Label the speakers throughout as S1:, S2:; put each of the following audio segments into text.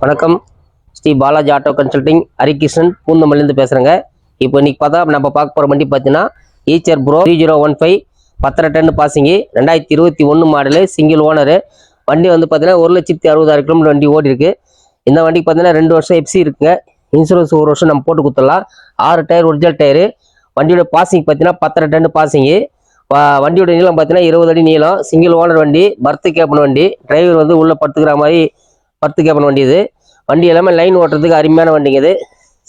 S1: வணக்கம். Sri Balaji auto consulting Harikrishnan பூந்தமல்லிருந்து பேசுகிறேங்க. இப்போ இன்னைக்கு பார்த்தா நம்ம பார்க்க போகிற வண்டி பார்த்தீங்கன்னா Eicher Pro 3015 10 ton passing 2021 model single owner. வண்டி வந்து பார்த்தீங்கன்னா 1,60,000 கிலோமீட்டர் வண்டி ஓடி இருக்கு. இந்த வண்டிக்கு பார்த்தீங்கன்னா 2 வருஷம் எஃப்சி இருக்குங்க. இன்சூரன்ஸ் 1 வருஷம் நம்ம போட்டு கொடுத்துடலாம். 6 டயர் ஒரிஜினல் டயரு. வண்டியோட பாசிங் பார்த்தீங்கன்னா 10 டன் பாசிங்கு. வண்டியோட நீளம் பார்த்தீங்கன்னா 20 அடி நீளம். சிங்கிள் ஓனர் வண்டி, பர்த் கேப்டன் வண்டி. டிரைவர் வந்து உள்ள படுத்துக்கிற மாதிரி பர்த் கேப்டன் வண்டி. இது வண்டி எல்லாமே லைன் ஓட்டுறதுக்கு அருமையான வண்டிங்க. இது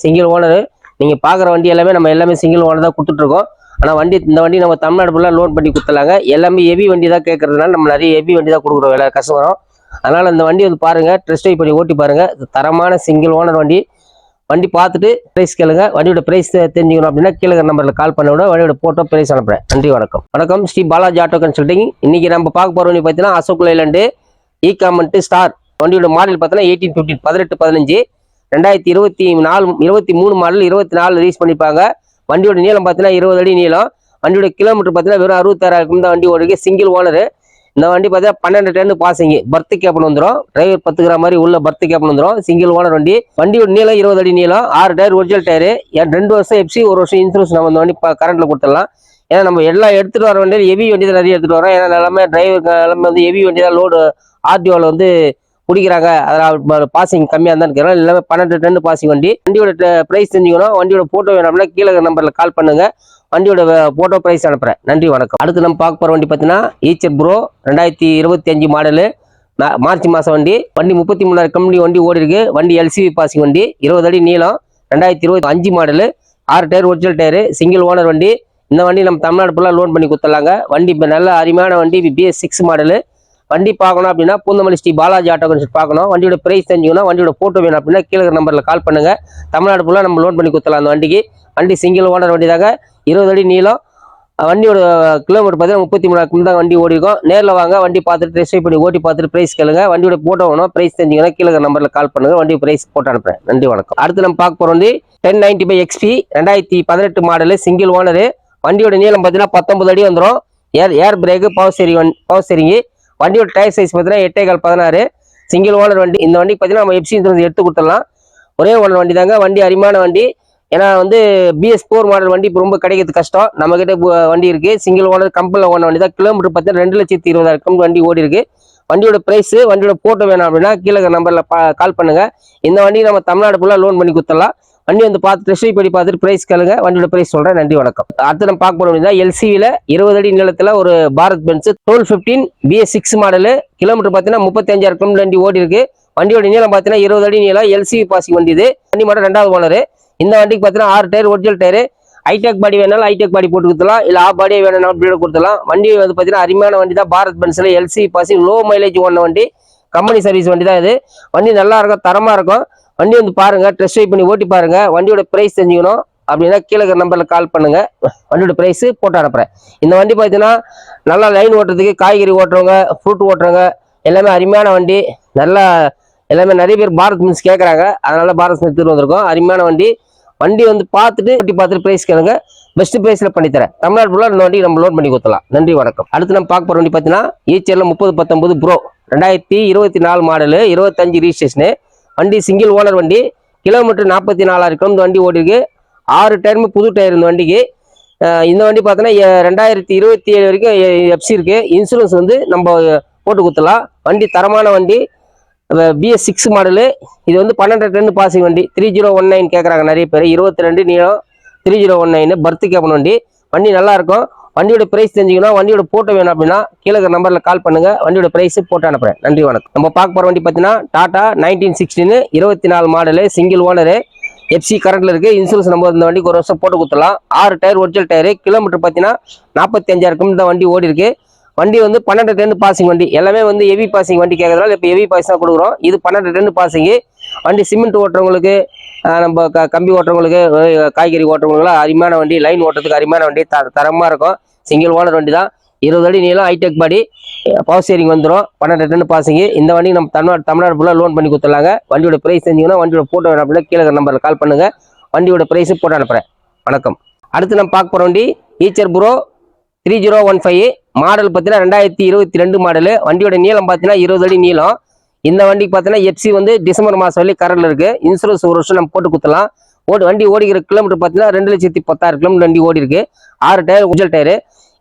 S1: சிங்கிள் ஓனரு. நீங்கள் பார்க்குற வண்டி எல்லாமே நம்ம எல்லாமே சிங்கிள் ஓனர் தான் கொடுத்துட்ருக்கோம். ஆனால் இந்த வண்டி நம்ம தமிழ்நாடு ஃபுல்லாக லோன் பண்ணி கொடுத்துலாங்க. எல்லாமே ஹெவி வண்டி தான் கேட்கறதுனால நம்ம நிறைய ஹெவி வண்டி தான் கொடுக்குறோம் எல்லா கஸ்டமரும். அதனால் இந்த வண்டி வந்து பாருங்கள், டெஸ்ட் ட்ரைவ் பண்ணி ஓட்டி பாருங்கள். தரமான சிங்கிள் ஓனர் வண்டி. வண்டி பார்த்துட்டு ப்ரைஸ் கேளுங்க. வண்டியோட ப்ரைஸ் தெரிஞ்சுக்கணும் அப்படின்னா கீழே நம்பரில் கால் பண்ண விட வண்டியோட போட்டோ ப்ரைஸ் அனுப்புகிறேன். நன்றி, வணக்கம். வணக்கம். Sri Balaji auto consulting. இன்றைக்கி நம்ம பார்க்க போகிற வண்டி பார்த்தீங்கன்னா அசோக் லைலண்டு ஈகாமெண்ட் ஸ்டார். வண்டியோட மாடல் பார்த்தீங்கன்னா 1815 18-15 2023 மாடல் 24 ரிலீஸ் பண்ணிப்பாங்க. வண்டியோட நீளம் பார்த்தீங்கன்னா 20 அடி நீளம். வண்டியோட கிலோமீட்டர் பார்த்தீங்கன்னா வெறும் 66,000 தான் வண்டி ஓடுது. Single owner. இந்த வண்டி பார்த்தீங்கன்னா 12 டன் பாசிங். பர்த் கேப்டன் வந்துடும். டிரைவர் பத்துக்கிற மாதிரி உள்ள பர்த் கேப்டன் வந்துடும். சிங்கிள் ஓனர் வண்டி. வண்டியோட நீளம் 20 அடி நீளம். 6 டயர் ஒரிஜினல் டயரு. 2 வருஷம் எஃப்சி 1 வருஷம் இன்சூரன்ஸ். நம்ம இந்த வண்டி கரண்ட்ல கொடுத்துடலாம். ஏன்னா நம்ம எல்லாம் எடுத்துகிட்டு வர வண்டி ஹெவி வண்டி தான் நிறைய எடுத்துகிட்டு வரோம். ஏன்னா எல்லாமே டிரைவர் எல்லாமே வந்து ஹெவி வண்டி தான் லோடு ஆர்டிஓவில் வந்து பிடிக்கிறாங்க. அதனால் பாசிங் கம்மியாக தான் இருக்கிறோம். எல்லாமே 12 டன் பாசிங் வண்டி. வண்டியோட ப்ரைஸ் தெரிஞ்சுக்கணும். வண்டியோட ஃபோட்டோ வேணும் அப்படின்னா கீழே நம்பரில் கால் பண்ணுங்க. வண்டியோட ஃபோட்டோ ப்ரைஸ் அனுப்புகிறேன். நன்றி, வணக்கம். அடுத்து நம்ம பார்க்க போகிற வண்டி பார்த்தீங்கன்னா ஈச்சர் ப்ரோ 2025 மாடலு மார்ச் மாதம் வண்டி. 33,000 கம்பெனி வண்டி ஓடி இருக்கு. வண்டி எல்சிவி பாசிங் வண்டி. 20 அடி நீளம். 2025 model. 6 tyre original tyre. Single owner வண்டி. இந்த வண்டி நம்ம தமிழ்நாடு ஃபுல்லாக லோன் பண்ணி கொடுத்துடலாங்க. வண்டி இப்போ நல்ல அருமையான வண்டி. BS6 model. வண்டி பார்க்கணும் அப்படின்னா பூந்தமல்லி ஸ்ரீ பாலாஜி ஆட்டோ கன்சல்ட் பார்க்கணும். வண்டியோட ப்ரைஸ் தெரிஞ்சுக்கணும். வண்டியோட ஃபோட்டோ வேணும் அப்படின்னா கீழே நம்பரில் கால் பண்ணுங்க. தமிழ்நாடு ஃபுல்லாக நம்ம லோன் பண்ணி கொடுத்துடலாம் அந்த வண்டிக்கு. வண்டி சிங்கிள் ஓனர் வண்டி தாங்க. 20 அடி நீளம். வண்டியோட கிலோமீட்டர் பார்த்தீங்கன்னா 33,000 தான் வண்டி ஓடி இருக்கும். நேரில் வாங்க, வண்டி பார்த்துட்டு டெஸ்ட் ட்ரைவ் பண்ணி ஓட்டி பார்த்துட்டு ப்ரைஸ் கேளுங்க. வண்டியோட ஃபோட்டோ வேணும், ப்ரைஸ் தெரிஞ்சுக்கணும். கீழே நம்பரில் கால் பண்ணுங்க. வண்டி ப்ரைஸ் போட்டு அனுப்புறேன். நன்றி, வணக்கம். அடுத்து நம்ம பார்க்க போகிற வண்டி 1095 XP 2018 மாடலு சிங்கிள் ஓனரு. வண்டியோட நீளம் பார்த்தீங்கன்னா 19 அடி வந்துடும். ஏர் பிரேக்கு, பவர் ஸ்டீரிங். வண்டியோட டயர் சைஸ் பார்த்தீங்கன்னா 8.4 16. சிங்கிள் ஓனர் வண்டி. இந்த வண்டி பார்த்தீங்கன்னா நம்ம எஃப்சி இன்சூரன்ஸ் எடுத்து கொடுத்துடலாம். ஒரே ஓனர் வண்டி தாங்க. வண்டி அருமையான வண்டி. ஏன்னா வந்து BS4 மாடல் வண்டி இப்போ ரொம்ப கிடைக்கிறது கஷ்டம். நம்மகிட்ட வண்டி இருக்கு. சிங்கிள் ஓனர் கம்பெனியில் ஓனர் வண்டி தான். கிலோமீட்டர் பார்த்தீங்கன்னா 2,20,000 வண்டி ஓடி இருக்கு. வண்டியோட ப்ரைஸ், வண்டியோட போட்டோ வேணும் அப்படின்னா கீழே நம்பரில் கால் பண்ணுங்க. இந்த வண்டி நம்ம தமிழ்நாடு ஃபுல்லாக லோன் பண்ணி கொடுத்துடலாம். வண்டி வந்து பார்த்து டெஸ்ட் ட்ரைவ் பண்ணி பார்த்துட்டு ப்ரைஸ் கேளுங்க. வண்டியோட ப்ரைஸ் சொல்கிறேன். நன்றி, வணக்கம். அடுத்து நம்ம பார்க்க போகிறோம் அப்படின்னா எல்சிவியில் 20 அடி நீளத்தில் ஒரு Bharat Benz 1215 BS6 model. Kilometre பார்த்தீங்கன்னா 35,000 கிலோமீட்டர் வண்டி ஓடி இருக்கு. வண்டியோட நீளம் பார்த்தீங்கன்னா 20 அடி நீளம். LCV பாசிங் வண்டி. இது வண்டி மட்டும் 2வது ஓனரு. இந்த வண்டிக்கு பார்த்தீங்கன்னா 6 டயர் ஒரிஜினல் டயரு. ஹைடெக் பாடி வேணாலும் ஹைடெக் பாடி போட்டு கொடுத்துலாம். இல்லை பாடியே வேணும்னா அப்படி கொடுத்துலாம். வண்டி வந்து பார்த்தீங்கன்னா அருமையான வண்டி தான். பாரத் பென்ஸில் LCV பாசிங் லோ மைலேஜ் ஓடின வண்டி. கம்பெனி சர்வீஸ் வண்டி தான் இது. வண்டி நல்லா இருக்கும், தரமாக இருக்கும். வண்டி வந்து பாருங்க, டெஸ்ட் ட்ரைவ் பண்ணி ஓட்டி பாருங்க. வண்டியோட ப்ரைஸ் தெரிஞ்சுக்கணும் அப்படின்னா கீழே நம்பரில் கால் பண்ணுங்க. வண்டியோட ப்ரைஸ் போட்டு அனுப்புறேன். இந்த வண்டி பார்த்தீங்கன்னா நல்லா லைன் ஓட்டுறதுக்கு, காய்கறி ஓட்டுறவங்க, ஃப்ரூட் ஓட்டுறவங்க எல்லாமே அருமையான வண்டி. நல்லா எல்லாமே நிறைய பேர் பாரத் பென்ஸ் கேட்குறாங்க. அதனால பாரத் பென்ஸ் எடுத்துட்டு வந்திருக்கோம். அருமையான வண்டி. வண்டி வந்து பார்த்துட்டு ஓட்டி பார்த்துட்டு ப்ரைஸ் கேளுங்க. பெஸ்ட் ப்ரைஸில் பண்ணித்தரேன். தமிழ்நாடு ஃபுல்லாக இந்த வண்டி நம்ம லோன் பண்ணி கொடுத்தலாம். நன்றி, வணக்கம். அடுத்து நம்ம பார்க்க போகிற வண்டி பார்த்தீங்கன்னா ஈச்சரில் 3019 ப்ரோ 2024 மாடலு 25 ரிஜிஸ்ட்ரேஷனு. வண்டி சிங்கிள் ஓனர் வண்டி. கிலோமீட்டர் 44,000 கிலோமீட்டர் வண்டி ஓடி இருக்கு. 6 டயருமே புது டயர் இந்த வண்டிக்கு. இந்த வண்டி பார்த்தோன்னா 2027 வரைக்கும் எஃப்சி இருக்கு. இன்சூரன்ஸ் வந்து நம்ம போட்டு கொடுத்துடலாம். வண்டி தரமான வண்டி. BS6 model. இது வந்து 12 டன் பாசிங் வண்டி. 3019 கேட்குறாங்க நிறைய பேர். 22 நீளம் 3019 பர்த் கேப்டன் வண்டி. வண்டி நல்லா இருக்கும். வண்டியோட ப்ரைஸ் தெரிஞ்சுக்கணும். வண்டியோட போட்டோ வேணும் அப்படின்னா கீழே நம்பரில் கால் பண்ணுங்க. வண்டியோட ப்ரைஸ் போட்டு அனுப்புறேன். நன்றி, வணக்கம். நம்ம பார்க்க போகிற வண்டி பார்த்தீங்கன்னா Tata 1916 24 model single owner. FC கரண்ட்ல இருக்கு. இன்சூரன்ஸ் நம்ம இந்த வண்டிக்கு 1 வருஷம் போட்டு கொடுத்துடலாம். 6 டயர் ஒரிஜினல் டயரு. கிலோமீட்டர் பார்த்தீங்கன்னா 45,000 கிலோமீட்டர் வண்டி ஓடி இருக்கு. வண்டி வந்து 12 டன் பாசிங் வண்டி. எல்லாமே வந்து ஹெவி பாசிங் வண்டி கேட்கறதுனால இப்போ ஹெவி பாசிங் தான் கொடுக்குறோம். இது 12 டன் பாசிங் வண்டி. சிமெண்ட் ஓட்டுறவங்களுக்கு, நம்ம கம்பி ஓட்டுறவங்களுக்கு, காய்கறி ஓட்டுறவங்களுக்குலாம் அருமையான வண்டி. லைன் ஓட்டுறதுக்கு அருமையான வண்டி. தரமாக இருக்கும். சிங்கிள் ஓனர் வண்டி தான். 20 அடி நீளம். ஹைடெக் பாடி. பவர் ஸ்டீரிங் வந்துடும். 12 டன் பாசிங். இந்த வண்டி நம்ம தமிழ்நாடு ஃபுல்லாக லோன் பண்ணி கொடுத்துடலாங்க. வண்டியோட ப்ரைஸ் தெரிஞ்சுக்கணும். வண்டியோட போட்டோ வேணும் அப்படின்னா கீழே நம்பரில் கால் பண்ணுங்க. வண்டியோட ப்ரைஸ் போட்டு அனுப்புறேன். வணக்கம். அடுத்து நம்ம பார்க்க போகிற வண்டி ஈச்சர் ப்ரோ 3015 மாடல் பார்த்தீங்கன்னா 2022 மாடலு. வண்டியோட நீளம் பார்த்தீங்கன்னா 20 அடி நீளம். இந்த வண்டிக்கு பார்த்தீங்கன்னா எஃப்சி வந்து டிசம்பர் மாதம் வரைக்கும் கரண்ட்ல இருக்கு. இன்சூரன்ஸ் ஒரு வருஷம் நம்ம போட்டு குத்தலாம். வண்டி ஓடிக்கிற கிலோமீட்டர் பார்த்தீங்கன்னா 2,10,000 கிலோமீட்டர் வண்டி ஓடி இருக்கு. 6 டயர் ஒரிஜினல் டயரு.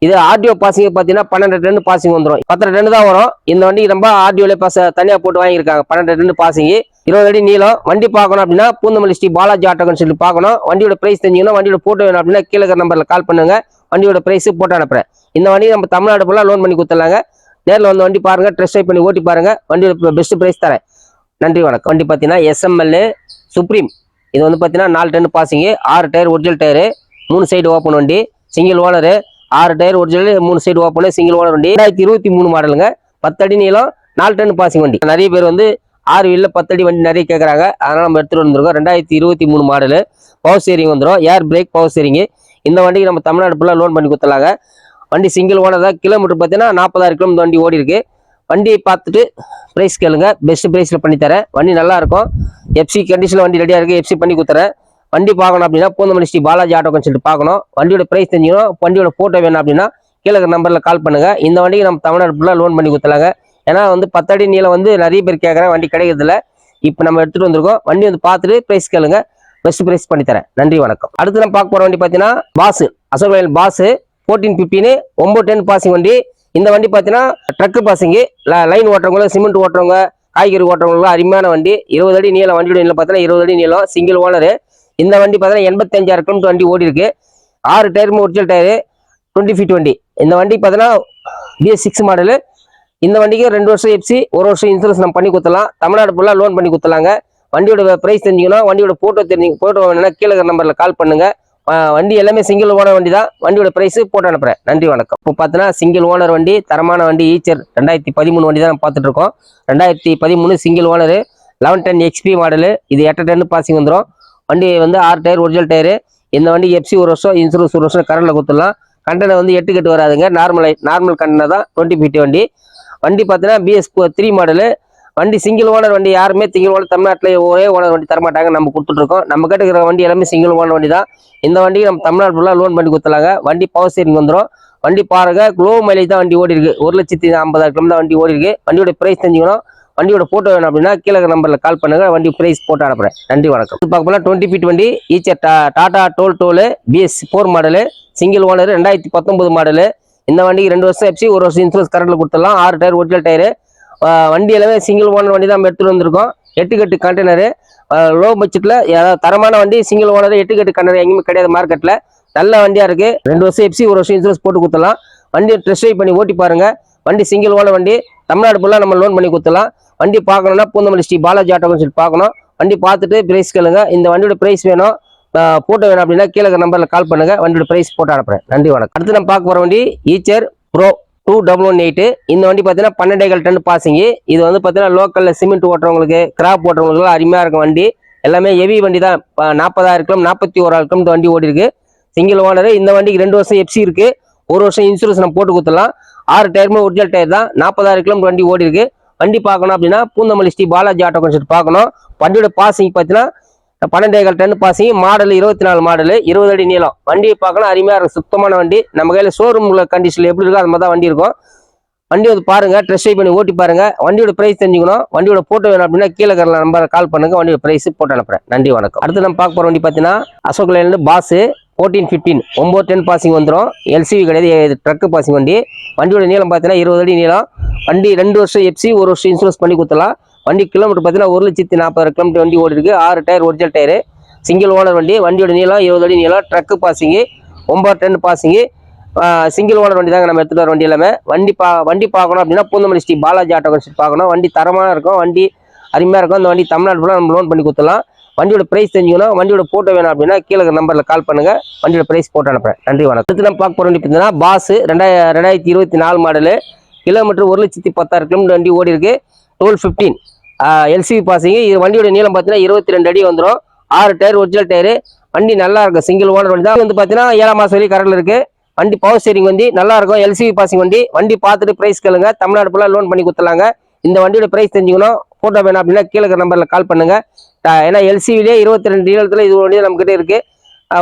S1: இது ஆர்டிஓ பாசிங் பார்த்தீங்கன்னா 12 டன் பாசிங் வந்துடும். 10 டன் தான் வரும். இந்த வண்டி ரொம்ப ஆர்டிஓல தனியாக போட்டு வாங்கியிருக்காங்க. 12 டன் பாசிங், 20 அடி நீளம். வண்டி பார்க்கணும் அப்படின்னா பூந்தமல்லி ஸ்ரீ பாலாஜி ஆட்டோன்னு சொல்லி பார்க்கணும். வண்டியோட பிரைஸ் தெரிஞ்சுக்கணும். வண்டியோட போட்டோ வேணும் அப்படின்னா கீழே இருக்கிற நம்பர்ல கால் பண்ணுங்க. வண்டியோட பிரைஸ் போட்டு அனுப்புறேன். இந்த வண்டி நம்ம தமிழ்நாடு ஃபுல்லாக லோன் பண்ணி கொடுத்துலாங்க. நேரில் வந்து வண்டி பாருங்க, டெஸ்ட் ட்ரைவ் பண்ணி ஓட்டி பாருங்க. வண்டியோட பெஸ்ட் பிரைஸ் தரேன். நன்றி வணக்கம். வண்டி பார்த்தீங்கன்னா எஸ்எம்எல் சுப்ரீம். இது வந்து பார்த்தீங்கன்னா 4 ton passing, 6 tyre original tyre, 3 side open வண்டி, single owner, 6 tyre original, 3 side open, single owner வண்டி. 2023 மாடலுங்க. 10 அடி நீளம், 4 டன் பாசிங் வண்டி. நிறைய பேர் வந்து 6 வீல்ல 10 அடி வண்டி நிறைய கேட்குறாங்க. அதனால நம்ம எடுத்துட்டு வந்துருக்கோம். 2023 மாடலு. பவர் ஸ்டீரிங் வந்துடும், ஏர் பிரேக் பவர் ஸ்டீரிங். இந்த வண்டிக்கு நம்ம தமிழ்நாடு ஃபுல்லாக லோன் பண்ணி கொடுத்துலாங்க. வண்டி சிங்கிள் ஓனர் தான். கிலோமீட்டர் பார்த்தீங்கன்னா 40,000 கிலோமீட்டர் வண்டி ஓடி இருக்கு. வண்டியை பார்த்துட்டு ப்ரைஸ் கேளுங்க, பெஸ்ட் ப்ரைஸில் பண்ணித்தரேன். வண்டி நல்லா இருக்கும். எஃப்சி கண்டிஷனில் வண்டி ரெடியாக இருக்குது. எஃப்சி பண்ணி கொடுத்துறேன். வண்டி பார்க்கணும் அப்படின்னா பூந்தமல்லி ஸ்ரீ பாலாஜி ஆட்டோ சொல்லிட்டு பார்க்கணும். வண்டியோட ப்ரைஸ் தெரிஞ்சுக்கணும். வண்டியோட ஃபோட்டோ வேணும் அப்படின்னா கீழே நம்பரில் கால் பண்ணுங்க. இந்த வண்டிக்கு நம்ம தமிழ்நாடு ஃபுல்லாக லோன் பண்ணி கொடுத்துலாங்க. ஏன்னா வந்து 10 அடி நீளம் வந்து நிறைய பேர் கேட்குறேன், வண்டி கிடைக்கிறதுல. இப்போ நம்ம எடுத்துகிட்டு வந்திருக்கோம். வண்டி வந்து பார்த்துட்டு ப்ரைஸ் கேளுங்க, பெஸ்ட் ப்ரைஸ் பண்ணித்தரேன். நன்றி வணக்கம். அடுத்து நம்ம பார்க்க போகிற வண்டி பார்த்தீங்கன்னா Boss, Ashok Leyland Boss 1415 9 ton passing வண்டி. இந்த வண்டி பார்த்தீங்கன்னா ட்ரக்கு பாசிங், லைன் ஓட்டுறவங்க, சிமெண்ட் ஓட்டுறவங்க, காய்கறி ஓட்டுறவங்களுக்கு அருமையான வண்டி. 20 அடி நீளம். வண்டியோட நீளம் பார்த்தீங்கன்னா 20 அடி நீளம், சிங்கிள் ஓனரு. இந்த வண்டி பார்த்தீங்கன்னா 85,000 கிலோமீட்டர் வண்டி ஓடி இருக்கு. 6 டயருமே ஒரிஜினல் டயரு, 20 ஃபீட் வண்டி. இந்த வண்டி பார்த்தீங்கன்னா BS6 மாடலு. இந்த வண்டிக்கு 2 வருஷம் எஃப்சி, 1 வருஷம் இன்சூரன்ஸ் நம்ம பண்ணி கொடுத்துலாம். தமிழ்நாடு ஃபுல்லாக லோன் பண்ணி கொடுத்துலாங்க. வண்டியோட ப்ரைஸ் தெரிஞ்சுக்கணும். வண்டியோட ஃபோட்டோ ஃபோட்டோ வேணும்னா கீழே நம்பரில் கால் பண்ணுங்க. வண்டி எல்லாமே சிங்கிள் ஓனர் வண்டி தான். வண்டியோட பிரைஸ் போட்டு அனுப்புறேன். நன்றி வணக்கம். இப்போ பார்த்தீங்கன்னா சிங்கிள் ஓனர் வண்டி, தரமான வண்டி, ஈச்சர் 2013 வண்டி தான் நம்ம பார்த்துட்டு இருக்கோம். 2013 single owner, 11 ton XP model. இது 8 டன் பாசிங் வந்துடும். வண்டி வந்து 6 டயர் ஒரிஜினல் டயரு. இந்த வண்டி எஃப்சி 1 வருஷம், இன்சூரன்ஸ் 1 வருஷம் கரண்டில் கொடுத்துடலாம். கண்டனை வந்து 8 கட்டு வராதுங்க. நார்மல் கண்டனை தான். 20 ஃபீட் வண்டி. வண்டி பார்த்தீங்கன்னா BS3 மாடலு. வண்டி சிங்கிள் ஓனர் வண்டி. யாருமே சிங்கிள் ஓனர் தமிழ்நாட்டில் ஒரே ஓனர் வண்டி தரமாட்டாங்க. நம்ம கொடுத்துட்ருக்கோம். நம்ம கிட்ட இருக்கிற வண்டி எல்லாமே சிங்கிள் ஓனர் வண்டி தான். இந்த வண்டிக்கு நம்ம தமிழ்நாடு ஃபுல்லாக லோன் பண்ணி கொடுத்துலாங்க. வண்டி பவர் ஸ்டீரிங் வந்துடும். வண்டி பாருங்க, லோ மைலேஜ் தான் வண்டி ஓடி இருக்கு. 1,50,000 கிலோமீட்டர் வண்டி ஓடி இருக்கு. வண்டியோட பிரைஸ் தெரிஞ்சுக்கணும். வண்டியோட போட்டோ வேணும் அப்படின்னா கீழே நம்பரில் கால் பண்ணுங்க. வண்டி பிரைஸ் போட்டு அனுப்புறேன். நன்றி வணக்கம். பார்க்க போனால் 20 ஃபீட் வண்டி, ஈச்சர் டாடா டோல் BS4 மாடலு, சிங்கிள் ஓனர், 2019 மாடலு. இந்த வண்டிக்கு 2 வருஷம் எஃப்சி, 1 வருஷம் இன்சூரன்ஸ் கரண்டில் கொடுத்துடலாம். 6 டயர் ஒரிஜினல் டயரு. வண்டி எல்லாமே சிங்கிள் ஓனர் வண்டி தான் நம்ம எடுத்துகிட்டு வந்திருக்கோம். 8 கட்டு கண்டெய்னரு. லோ பட்ஜெட்டில் தரமான வண்டி, சிங்கிள் ஓனர், 8 கட்டு கண்டெய்னர் எங்கேயுமே கிடையாது மார்க்கெட்டில். நல்ல வண்டியாக இருக்குது. 2 வருஷம் எஃப்சி, 1 வருஷம் இன்சூரன்ஸ் போட்டு கொடுத்துலாம். வண்டியை டெஸ்ட் ட்ரைவ் பண்ணி ஓட்டி பாருங்க. வண்டி சிங்கிள் ஓனர் வண்டி, தமிழ்நாடு ஃபுல்லாக நம்ம லோன் பண்ணி கொடுத்துலாம். வண்டி பார்க்கணும்னா பூந்தமல்லி ஸ்ரீ பாலாஜி ஆட்டோன்னு சொல்லி பார்க்கணும். வண்டி பார்த்துட்டு பிரைஸ் கேளுங்க. இந்த வண்டியோட பிரைஸ் வேணும், போட்டோ வேணும் அப்படின்னா கீழே நம்பரில் கால் பண்ணுங்க. வண்டியோட பிரைஸ் போட்டு அனுப்புறேன். நன்றி வணக்கம். அடுத்து நம்ம பார்க்க போகிற வண்டி ஈச்சர் ப்ரோ 2118. இந்த வண்டி பார்த்தீங்கன்னா 12 டன் பாசிங். இது வந்து பார்த்தீங்கன்னா லோக்கலில் சிமெண்ட் ஓட்டுறவங்களுக்கு, கிராப் ஓட்டுறவங்களுக்கு அருமையாக இருக்கும் வண்டி. எல்லாமே ஹெவி வண்டி தான். 40,000 கிலோமீட்டர், 41,000 கிலோமீட்டர் வண்டி ஓடி இருக்கு. Single owner. இந்த வண்டிக்கு 2 வருஷம் எஃப்சி இருக்கு, 1 வருஷம் இன்சூரன்ஸ் நம்ம போட்டு கொடுத்துடலாம். 6 டயருமே ஒரிஜினல் டயர் தான். 40,000 கிலோமீட்டர் வண்டி ஓடி இருக்கு. வண்டி பார்க்கணும் அப்படின்னா பூந்தமல்லி ஸ்ரீ பாலாஜி ஆட்டோ சொல்லிட்டு பார்க்கணும். வண்டியோட பாசிங் பார்த்தீங்கன்னா 12 டன் பாசிங், மாடல் 24 மாடலு, 20 அடி நீளம். வண்டியை பார்க்கணும், அருமையாக இருக்கும். சுத்தமான வண்டி. நம்ம கையில் ஷோரூம்ல கண்டிஷனில் எப்படி இருக்கோ அது மாதிரி தான் வண்டி இருக்கும். வண்டி வந்து பாருங்க, டெஸ்ட் ட்ரைவ் பண்ணி ஓட்டி பாருங்க. வண்டியோட பிரைஸ் தெரிஞ்சுக்கணும். வண்டியோட போட்டோ வேணும் அப்படின்னா கீழே நம்பரை கால் பண்ணுங்க. வண்டியோட பிரைஸ் போட்டு அனுப்புறேன். நன்றி வணக்கம். அடுத்து நம்ம பார்க்க போற வண்டி பார்த்தீங்கன்னா Ashok Leyland Boss 1415 9 ton passing வந்துடும். LCV கிடையாது, ட்ரக்கு பாசிங் வண்டி. வண்டியோட நீளம் பார்த்தீங்கன்னா 20 அடி நீளம். வண்டி 2 வருஷம் எஃப்சி, 1 வருஷம் இன்சூரன்ஸ் பண்ணி கொடுத்தலாம். வண்டி கிலோமீட்டர் பார்த்தீங்கன்னா 1,40,000 கிலோமீட்டர் வண்டி ஓடி இருக்கு. 6 tyre original tyre, single owner வண்டி. வண்டியோட நீளம் 20 அடி நீளம், truck passing, 9 ton passing, single owner வண்டி தாங்க நம்ம எடுத்துகிட்டு வர வண்டி எல்லாமே. வண்டி பார்க்கணும் அப்படின்னா பூந்தமல்லி ஸ்ரீ பாலாஜி ஆட்டோ பார்க்கணும். வண்டி தரமான இருக்கும், வண்டி அருமையாக இருக்கும். அந்த வண்டி தமிழ்நாடு ஃபுல்லாக நம்ம லோன் பண்ணி கொடுத்துலாம். வண்டியோட பிரைஸ் தெரிஞ்சுக்கணும். வண்டியோட போட்டோ வேணும் அப்படின்னா கீழே நம்பரில் கால் பண்ணுங்க. வண்டியோட பிரைஸ் போட்டு அனுப்புறேன். நன்றி வணக்கம். அடுத்து நம்ம பார்க்க போகிற வண்டி பார்த்தீங்கன்னா பாஸ் 2024 மாடலு. கிலோமீட்டர் 1,10,000 கிலோமீட்டர் வண்டி ஓடி இருக்கு. 1215 LCV பாசிங். இது வண்டியோட நீளம் பார்த்தீங்கன்னா 22 அடி வந்துடும். 6 டயர் ஒரிஜினல் டயரு. வண்டி நல்லா இருக்கும். சிங்கிள் ஓனர் வண்டி தான். வந்து பார்த்தீங்கன்னா 7 மாதம் வரைக்கும் கரண்டில் இருக்கு. வண்டி பவர் ஸ்டீரிங் வண்டி, நல்லா இருக்கும். LCV பாசிங் வண்டி. வண்டி பார்த்துட்டு பிரைஸ் கேளுங்க. தமிழ்நாடு ஃபுல்லாக லோன் பண்ணி கொடுத்துலாங்க. இந்த வண்டியோட பிரைஸ் தெரிஞ்சுக்கணும். போட்டோ வேணும் அப்படின்னா கீழே நம்பரில் கால் பண்ணுங்க. ஏன்னா LCVலே 22 நீளத்தில் இது வண்டி நம்ம கிட்டே இருக்கு.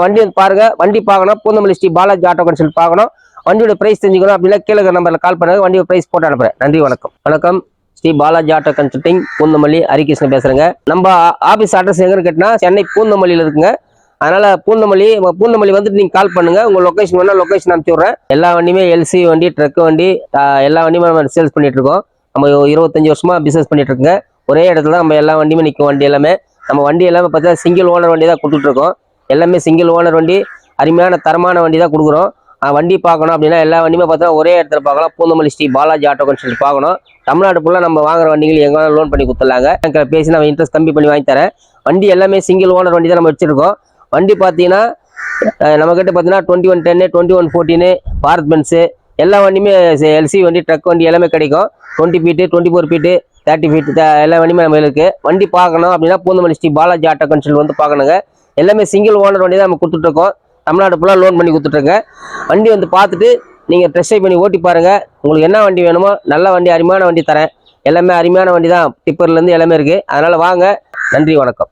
S1: வண்டி வந்து பாருங்க. வண்டி பார்க்கணும் பூந்தமல்லி ஸ்ரீ பாலாஜி ஆட்டோ கன்சல்ட் பார்க்கணும். வண்டியோட பிரைஸ் தெரிஞ்சுக்கணும் அப்படின்னா கீழே நம்பரில் கால் பண்ணுங்க. வண்டியோட பிரைஸ் போட்டு அனுப்புறேன். நன்றி வணக்கம். வணக்கம். ஸ்ரீ பாலாஜி ஆட்டோ கன்சல்டிங் பூந்தமல்லி ஹரிகிருஷ்ணன் பேசுறேங்க. நம்ம ஆபீஸ் அட்ரஸ் எங்கன்னு கேட்டினா சென்னை பூந்தமல்லியில் இருக்குங்க. அதனால பூந்தமல்லி வந்துட்டு நீங்க கால் பண்ணுங்க. உங்க லொகேஷன் வேணா லொகேஷன் அனுப்பிச்சு விட்றேன். எல்லா வண்டியுமே எல்சி வண்டி, ட்ரக் வண்டி, எல்லா வண்டியுமே நம்ம சேல்ஸ் பண்ணிட்டு இருக்கோம். நம்ம 25 வருஷமா பிசினஸ் பண்ணிட்டு இருக்கோங்க. ஒரே இடத்துல தான் நம்ம எல்லா வண்டியுமே நிற்கும். வண்டி எல்லாமே நம்ம வண்டி எல்லாமே பார்த்தீங்கன்னா சிங்கிள் ஓனர் வண்டி தான் கொடுத்துட்டு இருக்கோம். எல்லாமே சிங்கிள் ஓனர் வண்டி, அருமையான தரமான வண்டி தான் கொடுக்குறோம். வண்டி பார்க்கணும் அப்படின்னா எல்லா வண்டியுமே பார்த்தா ஒரே இடத்துல பார்க்கலாம். பூந்தமல்லி ஸ்ரீ பாலாஜி ஆட்டோ கன்சல்ட் பார்க்கணும். தமிழ்நாடு ஃபுல்லாக நம்ம வாங்குற வண்டிகள் எங்கே லோன் பண்ணி கொடுத்துடலாங்க. எனக்கு பேசி நம்ம இன்ட்ரெஸ்ட் கம்மி பண்ணி வாங்கி தரேன். வண்டி எல்லாமே சிங்கிள் ஓனர் வண்டி தான் நம்ம வச்சிருக்கோம். வண்டி பார்த்தீங்கன்னா நம்மக்கிட்ட பார்த்தீங்கன்னா 2110, 2114, பாரத் பென்ஸு எல்லா வண்டியுமே எல்சி வண்டி, ட்ரக் வண்டி எல்லாமே கிடைக்கும். 20 ஃபீட்டு, 24 ஃபீட்டு, 30 ஃபீட்டு எல்லா வண்டியுமே நம்ம இருக்கு. வண்டி பார்க்கணும் அப்படின்னா பூந்தமல்லி ஸ்ரீ பாலாஜி ஆட்டோ கன்சல்ட் வந்து பார்க்கணுங்க. எல்லாமே சிங்கிள் ஓனர் வண்டி தான் நம்ம கொடுத்துட்ருக்கோம். தமிழ்நாடு ஃபுல்லாக லோன் பண்ணி கொடுத்துட்ருங்க. வண்டி வந்து பார்த்துட்டு நீங்கள் டெஸ்ட் ட்ரைவ் பண்ணி ஓட்டி பாருங்கள். உங்களுக்கு என்ன வண்டி வேணுமோ நல்ல வண்டி, அருமையான வண்டி தரேன். எல்லாமே அருமையான வண்டி தான். டிப்பர்லேருந்து எல்லாமே இருக்குது. அதனால் வாங்க. நன்றி, வணக்கம்.